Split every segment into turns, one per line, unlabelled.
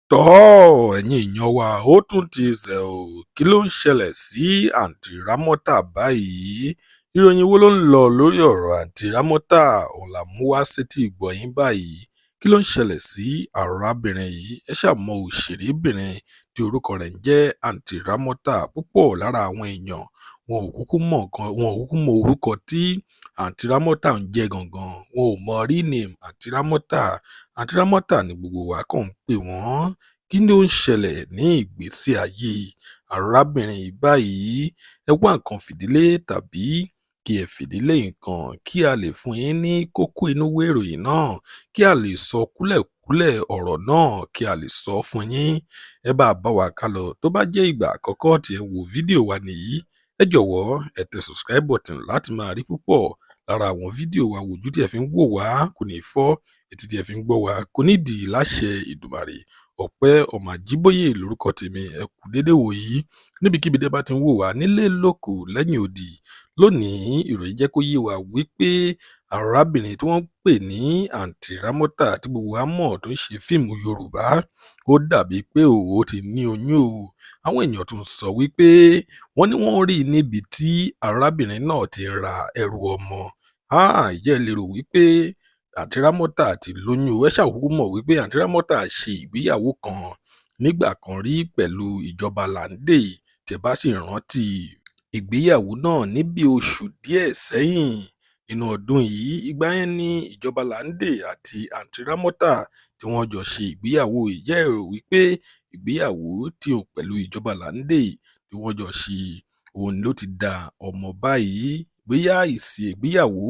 Ẹ̀yin èèyàn wa ó tún ti ṣẹ̀ o, kí ló ń ṣẹlẹ̀ sí àǹtí Rámọ́tà báyìí? Ìròyìn wo ló ń lọ lórí ọ̀rọ̀ àǹtí Rámọ́tà? Òun là mú wá sétí ìgbọ́ yín báyìí. Kí ló ń ṣẹlẹ̀ sí arábìnrin yìí? Ẹ ṣáà mọ òṣèrébìnrin tí orúkọ rẹ̀ ń jẹ́ àǹtí Rámọ́tà. Púpọ̀ lára àwọn èèyàn wọn ò kúkú mọ orúkọ tí àǹtí Rámọ́tà ń jẹ́ gangan. Wọn ò mọ real name àǹtí Rámọ́tà. Àǹtí Rámọ́tà ni gbogbo wa kàn ń pè wọ́n. Kí ló ń ṣẹlẹ̀ ní ìgbésí ayé arábìnrin yìí báyìí? Ẹ wá nǹkan fìdílé tàbí kí ẹ fìdílé nǹkan kí a lè fún yín ní kókó inú ìwé ìròyìn náà, kí a lè sọ kúlẹ̀kúlẹ̀ ọ̀rọ̀ náà, kí a lè sọ fún yín. Ẹ bá wa kálọ. Tó bá jẹ́ ìgbà àkọ́kọ́ tí ẹ ń wo fídíò wa nìyí, ẹ jọ̀wọ́ ẹ tẹ subscribe button láti máa rí púpọ̀ lára àwọn fídíò wa. Ojú tí ẹ fi ń wò wá kò ní fọ́, etí tí ẹ fi ń gbọ́ wa kò ní dì láṣẹ Ìdùmarè. Ọpẹ́ ọmọ Àjíbóyè lórúkọ tèmi. Ẹ kú dédé wòyí níbikíbi tẹ́ bá ti ń wò wá, nílé lóko lẹ́yìn odi. Lónìí ìròyìn jẹ́ kó yé wa wípé arábìnrin tí wọ́n ń pè ní àǹtí Rámọ́tà tí gbogbo wa mọ̀ tó ń ṣe fíìmù Yorùbá, ó dàbí pé ó ti ní oyún o. Àwọn èèyàn tún sọ wípé wọ́n ní wọ́n rí i níbi tí arábìnrin náà ti ń ra ẹrù ọmọ. Ìjẹ́ ẹ lè rò wípé àǹtí Rámọ́tà ti lóyún o. Ẹ ṣáà kúkú mọ̀ wípé àǹtí Rámọ́tà ṣe ìgbéyàwó kan nígbà kan rí pẹ̀lú ìjọba Láńdè. Tẹ́ bá sì rántí ìgbéyàwó náà ní bí oṣù díẹ̀ sẹ́yìn nínú ọdún yìí. Ìgbà yẹn ni ìjọba Láńdè àti àǹtí Rámọ́tà tí wọ́n jọ ṣe ìgbéyàwó. Ìjẹ́ ẹ rò wípé ìgbéyàwó tí òun pẹ̀lú ìjọba Láńdè tí wọ́n jọ ṣe òun ló ti da ọmọ báyìí? Bóyá ìsìn ìgbéyàwó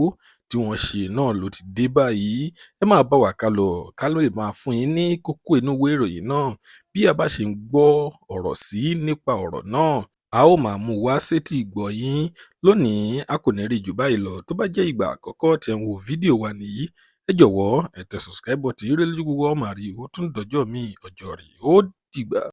tí wọ́n ṣe náà ló ti dé báyìí? Ẹ máa bá wa kálọ ká ló lè máa fún yín ní kókó inú ìwé ìròyìn náà. Bí a bá ṣe ń gbọ́ ọ̀rọ̀ sí nípa ọ̀rọ̀ náà, a ó máa mú wá sétí ìgbọ́ yín. Lónìí a kò ní rí jù báyìí lọ. Tó bá jẹ́ ìgbà àkọ́kọ́ tí ẹ ń wo fídíò wa nìyí, ẹ jọ̀wọ́ ẹ tẹ subscribe button. Ire lójú gbogbo wa ó máa rí. Ó tún dọjọ́ mi ọjọ́ rí. Ó dìgbà.